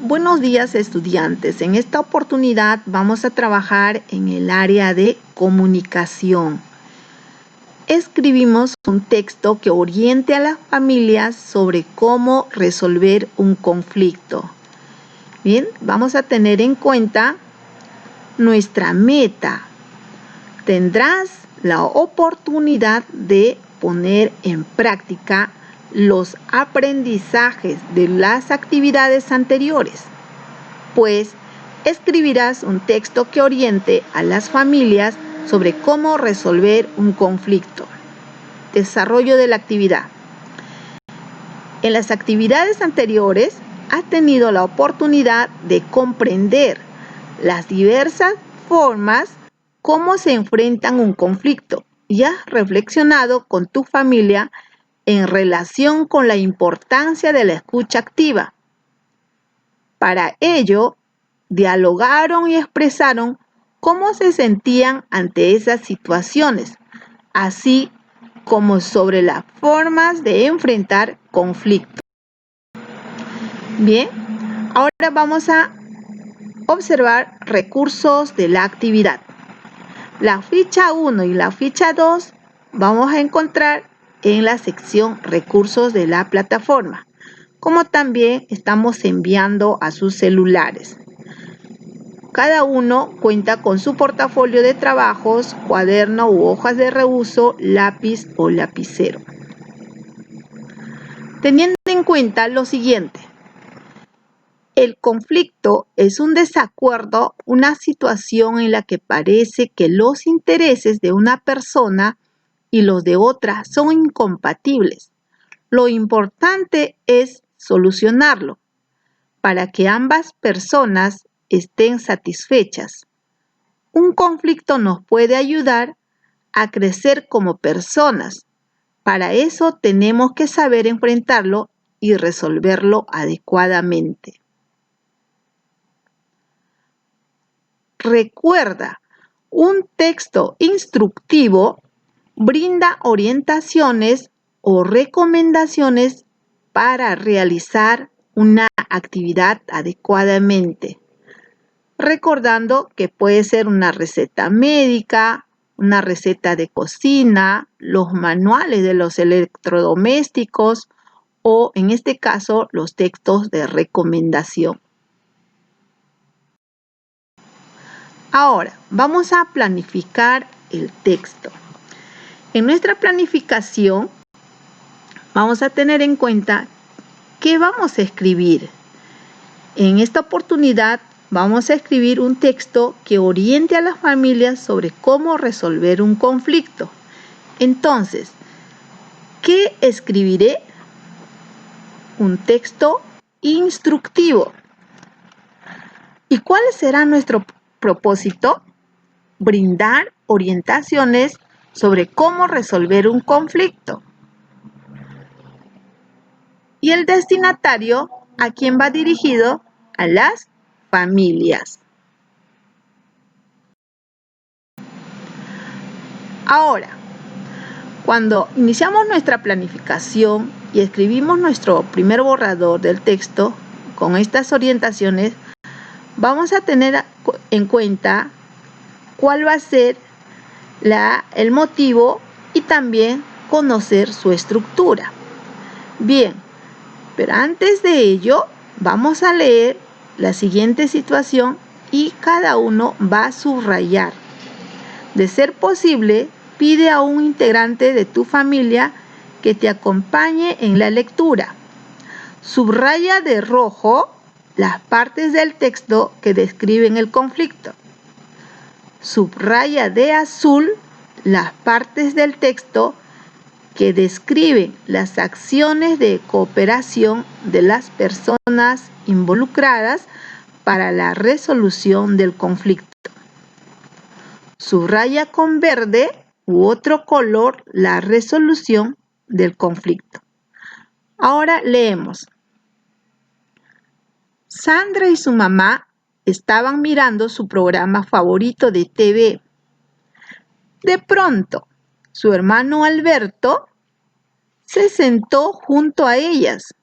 Buenos días, estudiantes. En esta oportunidad vamos a trabajar en el área de comunicación. Escribimos un texto que oriente a las familias sobre cómo resolver un conflicto. Bien, vamos a tener en cuenta nuestra meta. Tendrás la oportunidad de poner en práctica los aprendizajes de las actividades anteriores, pues escribirás un texto que oriente a las familias sobre cómo resolver un conflicto. Desarrollo de la actividad. En las actividades anteriores has tenido la oportunidad de comprender las diversas formas cómo se enfrentan un conflicto y has reflexionado con tu familia en relación con la importancia de la escucha activa. Para ello, dialogaron y expresaron cómo se sentían ante esas situaciones, así como sobre las formas de enfrentar conflictos. Bien, ahora vamos a observar recursos de la actividad. La ficha 1 y la ficha 2 vamos a encontrar en la sección recursos de la plataforma, como también estamos enviando a sus celulares. Cada uno cuenta con su portafolio de trabajos, cuaderno u hojas de reuso, lápiz o lapicero. Teniendo en cuenta lo siguiente: el conflicto es un desacuerdo, una situación en la que parece que los intereses de una persona y los de otra son incompatibles. Lo importante es solucionarlo para que ambas personas estén satisfechas. Un conflicto nos puede ayudar a crecer como personas. Para eso tenemos que saber enfrentarlo y resolverlo adecuadamente. Recuerda, un texto instructivo brinda orientaciones o recomendaciones para realizar una actividad adecuadamente, recordando que puede ser una receta médica, una receta de cocina, los manuales de los electrodomésticos o, en este caso, los textos de recomendación. Ahora, vamos a planificar el texto. En nuestra planificación vamos a tener en cuenta qué vamos a escribir. En esta oportunidad vamos a escribir un texto que oriente a las familias sobre cómo resolver un conflicto. Entonces, ¿qué escribiré? Un texto instructivo. ¿Y cuál será nuestro propósito? Brindar orientaciones sobre cómo resolver un conflicto. Y el destinatario, ¿a quién va dirigido? A las familias. Ahora, cuando iniciamos nuestra planificación y escribimos nuestro primer borrador del texto con estas orientaciones, vamos a tener en cuenta cuál va a ser el motivo y también conocer su estructura. Bien, pero antes de ello vamos a leer la siguiente situación y cada uno va a subrayar. De ser posible, pide a un integrante de tu familia que te acompañe en la lectura. Subraya de rojo las partes del texto que describen el conflicto. Subraya de azul las partes del texto que describen las acciones de cooperación de las personas involucradas para la resolución del conflicto. Subraya con verde u otro color la resolución del conflicto. Ahora leemos. Sandra y su mamá estaban mirando su programa favorito de TV. De pronto, su hermano Alberto se sentó junto a ellas.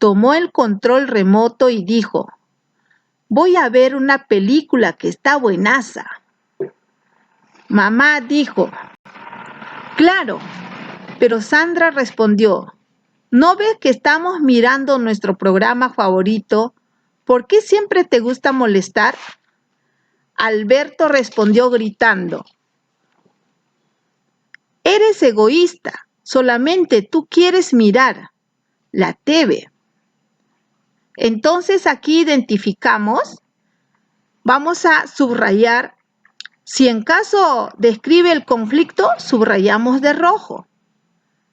tomó el control remoto y dijo: «Voy a ver una película que está buenaza». Mamá dijo: «Claro», pero Sandra respondió: «¿No ves que estamos mirando nuestro programa favorito? ¿Por qué siempre te gusta molestar?». Alberto respondió gritando: «Eres egoísta, solamente tú quieres mirar la TV». Entonces aquí identificamos, vamos a subrayar. Si en caso describe el conflicto, subrayamos de rojo.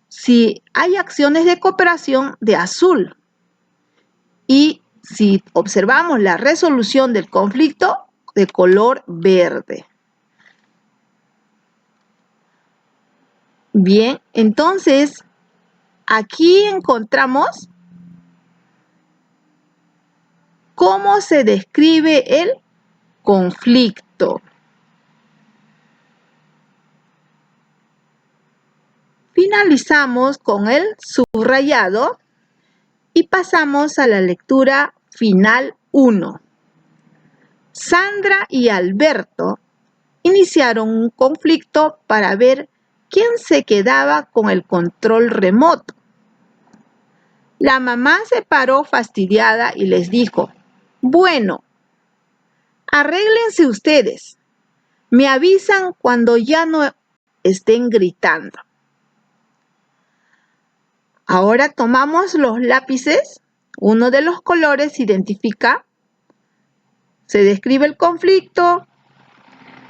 Si hay acciones de cooperación, de azul. Y si observamos la resolución del conflicto, de color verde. Bien, entonces aquí encontramos cómo se describe el conflicto. Finalizamos con el subrayado y pasamos a la lectura final 1. Sandra y Alberto iniciaron un conflicto para ver quién se quedaba con el control remoto. La mamá se paró fastidiada y les dijo: «Bueno, arréglense ustedes. Me avisan cuando ya no estén gritando». Ahora tomamos los lápices. Uno de los colores identifica, se describe el conflicto,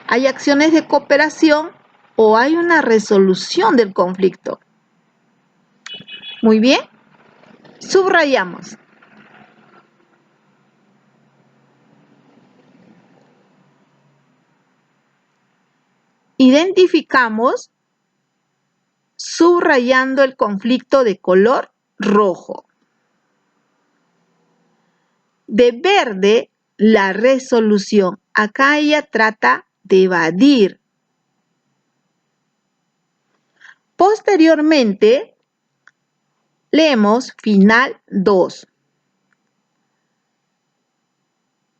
hay acciones de cooperación o hay una resolución del conflicto. Muy bien, subrayamos. Identificamos subrayando el conflicto de color rojo. De verde, la resolución. Acá ella trata de evadir. Posteriormente, leemos final 2.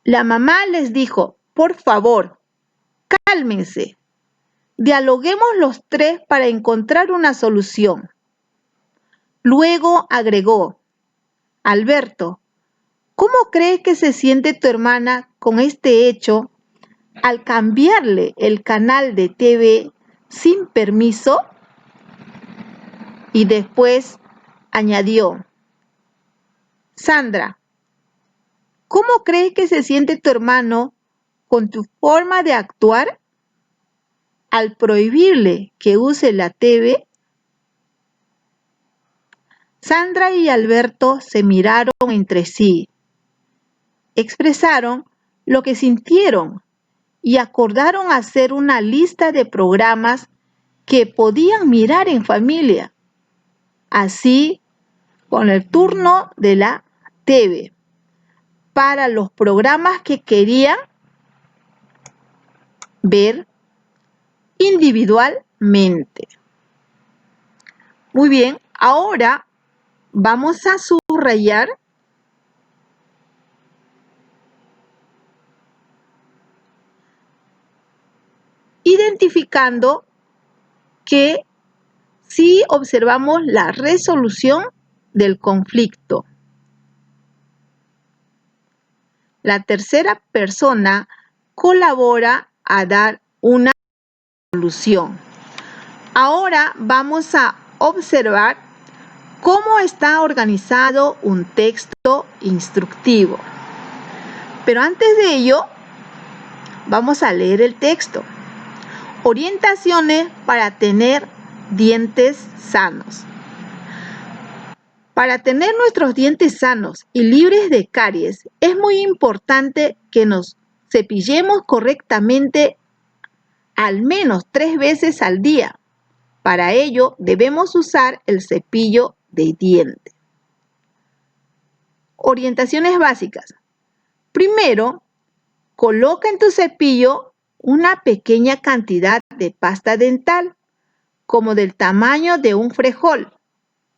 La mamá les dijo: «Por favor, cálmense. Dialoguemos los tres para encontrar una solución». Luego agregó: «Alberto, ¿cómo crees que se siente tu hermana con este hecho al cambiarle el canal de TV sin permiso?». Y después añadió: «Sandra, ¿cómo crees que se siente tu hermano con tu forma de actuar al prohibirle que use la TV?». Sandra y Alberto se miraron entre sí, expresaron lo que sintieron y acordaron hacer una lista de programas que podían mirar en familia, así con el turno de la TV, para los programas que querían ver individualmente. Muy bien, ahora vamos a subrayar identificando que sí observamos la resolución del conflicto. La tercera persona colabora a dar una solución. Ahora vamos a observar cómo está organizado un texto instructivo. Pero antes de ello, vamos a leer el texto. Orientaciones para tener dientes sanos. Para tener nuestros dientes sanos y libres de caries, es muy importante que nos cepillemos correctamente al menos 3 veces al día. Para ello, debemos usar el cepillo de diente. Orientaciones básicas. Primero, coloca en tu cepillo una pequeña cantidad de pasta dental, como del tamaño de un frijol,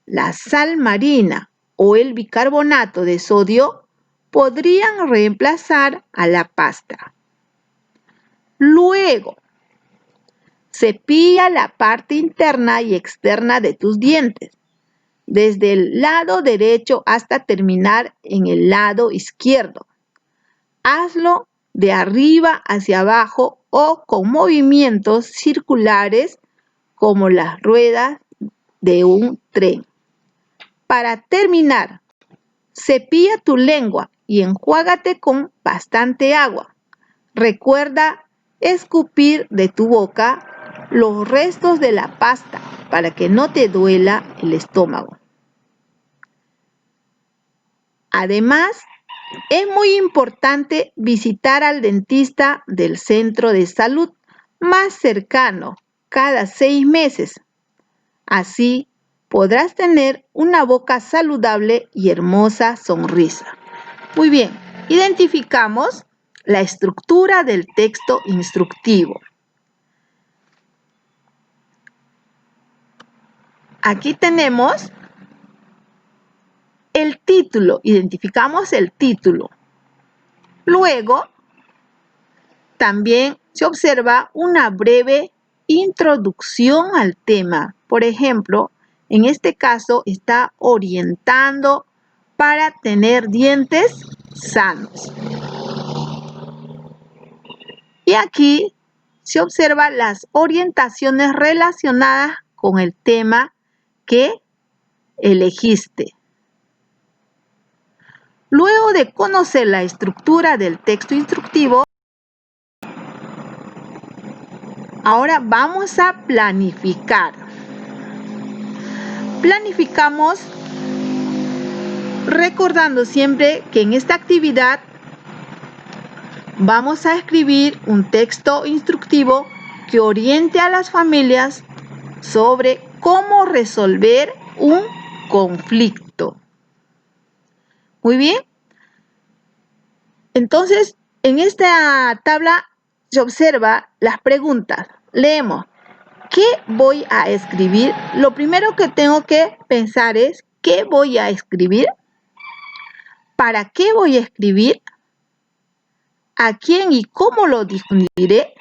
la sal marina o el bicarbonato de sodio podrían reemplazar a la pasta. Luego, cepilla la parte interna y externa de tus dientes, desde el lado derecho hasta terminar en el lado izquierdo. Hazlo de arriba hacia abajo o con movimientos circulares como las ruedas de un tren. Para terminar, cepilla tu lengua y enjuágate con bastante agua. Recuerda escupir de tu boca los restos de la pasta para que no te duela el estómago. Además, es muy importante visitar al dentista del centro de salud más cercano cada 6 meses. Así podrás tener una boca saludable y hermosa sonrisa. Muy bien, identificamos la estructura del texto instructivo. Aquí tenemos el título, identificamos el título. Luego, también se observa una breve introducción al tema. Por ejemplo, en este caso está orientando para tener dientes sanos. Y aquí se observan las orientaciones relacionadas con el tema que elegiste. Luego de conocer la estructura del texto instructivo, ahora vamos a planificar. Planificamos recordando siempre que en esta actividad vamos a escribir un texto instructivo que oriente a las familias sobre cómo resolver un conflicto. Muy bien. Entonces, en esta tabla se observa las preguntas. Leemos. ¿Qué voy a escribir? Lo primero que tengo que pensar es ¿qué voy a escribir? ¿Para qué voy a escribir? ¿A quién y cómo lo difundiré?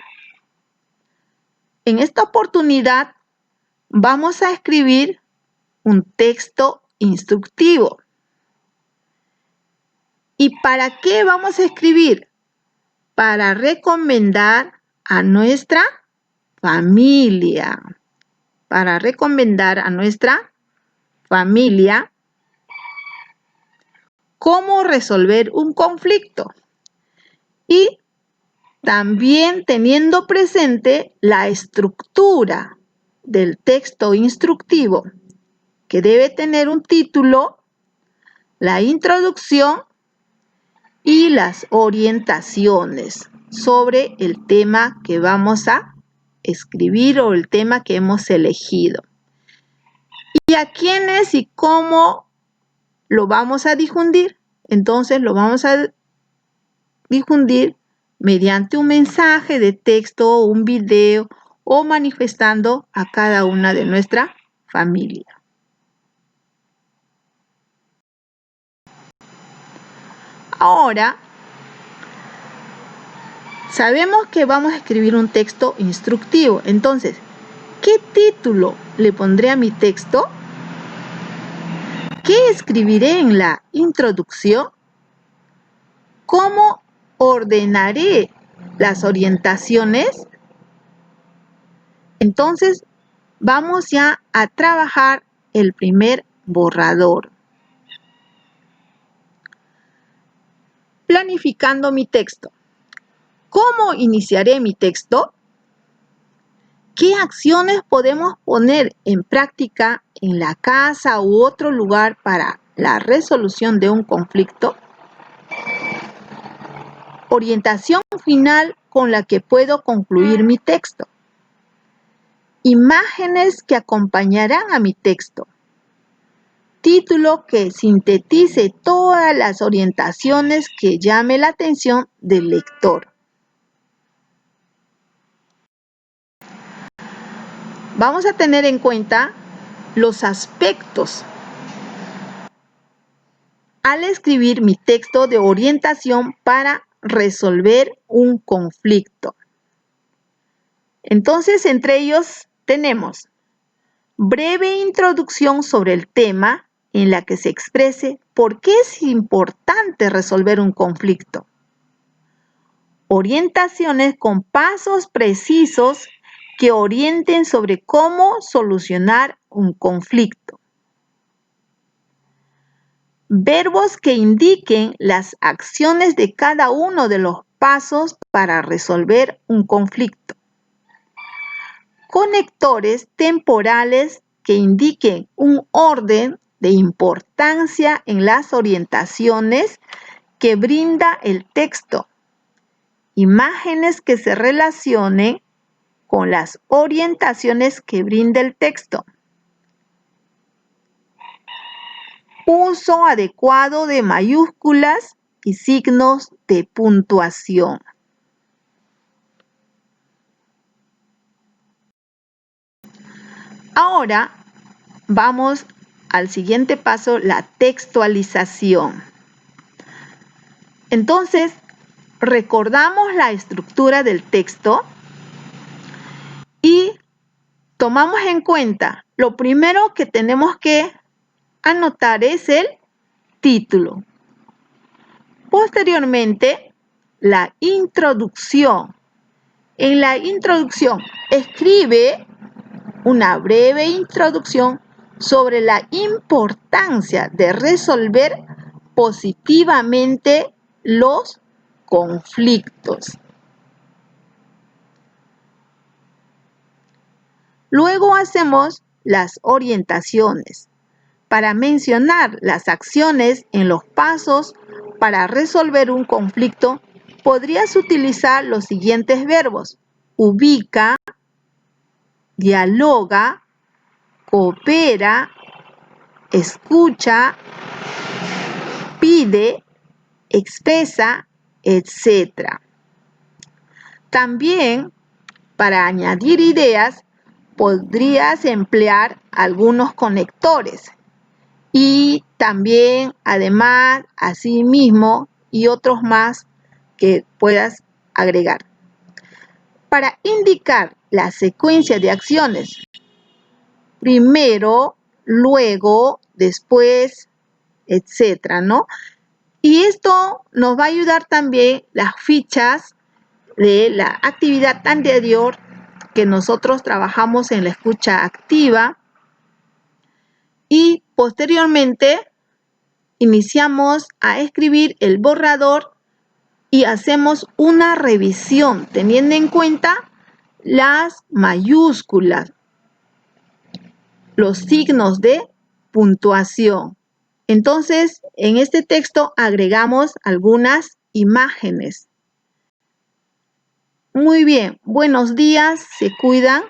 En esta oportunidad vamos a escribir un texto instructivo. ¿Y para qué vamos a escribir? Para recomendar a nuestra familia. Para recomendar a nuestra familia cómo resolver un conflicto. Y también teniendo presente la estructura del texto instructivo, que debe tener un título, la introducción y las orientaciones sobre el tema que vamos a escribir o el tema que hemos elegido. ¿Y a quiénes y cómo lo vamos a difundir? Entonces lo vamos a difundir mediante un mensaje de texto o un video o manifestando a cada una de nuestra familia. Ahora, sabemos que vamos a escribir un texto instructivo. Entonces, ¿qué título le pondré a mi texto? ¿Qué escribiré en la introducción? ¿Cómo ordenaré las orientaciones? Entonces, vamos ya a trabajar el primer borrador. Planificando mi texto. ¿Cómo iniciaré mi texto? ¿Qué acciones podemos poner en práctica en la casa u otro lugar para la resolución de un conflicto? Orientación final con la que puedo concluir mi texto. Imágenes que acompañarán a mi texto. Título que sintetice todas las orientaciones que llame la atención del lector. Vamos a tener en cuenta los aspectos al escribir mi texto de orientación para resolver un conflicto. Entonces, entre ellos tenemos breve introducción sobre el tema en la que se exprese por qué es importante resolver un conflicto. Orientaciones con pasos precisos que orienten sobre cómo solucionar un conflicto. Verbos que indiquen las acciones de cada uno de los pasos para resolver un conflicto. Conectores temporales que indiquen un orden de importancia en las orientaciones que brinda el texto. Imágenes que se relacionen con las orientaciones que brinda el texto. Uso adecuado de mayúsculas y signos de puntuación. Ahora vamos al siguiente paso, la textualización. Entonces, recordamos la estructura del texto y tomamos en cuenta, lo primero que tenemos que anotar es el título. Posteriormente, la introducción. En la introducción, escribe una breve introducción sobre la importancia de resolver positivamente los conflictos. Luego hacemos las orientaciones. Para mencionar las acciones en los pasos para resolver un conflicto, podrías utilizar los siguientes verbos: ubica, dialoga, coopera, escucha, pide, expresa, etc. También, para añadir ideas, podrías emplear algunos conectores y también, además, asimismo, y otros más que puedas agregar. Para indicar la secuencia de acciones, primero, luego, después, etcétera, ¿no? Y esto nos va a ayudar también las fichas de la actividad anterior que nosotros trabajamos en la escucha activa y posteriormente iniciamos a escribir el borrador y hacemos una revisión teniendo en cuenta las mayúsculas, los signos de puntuación. Entonces, en este texto agregamos algunas imágenes. Muy bien, buenos días, se cuidan.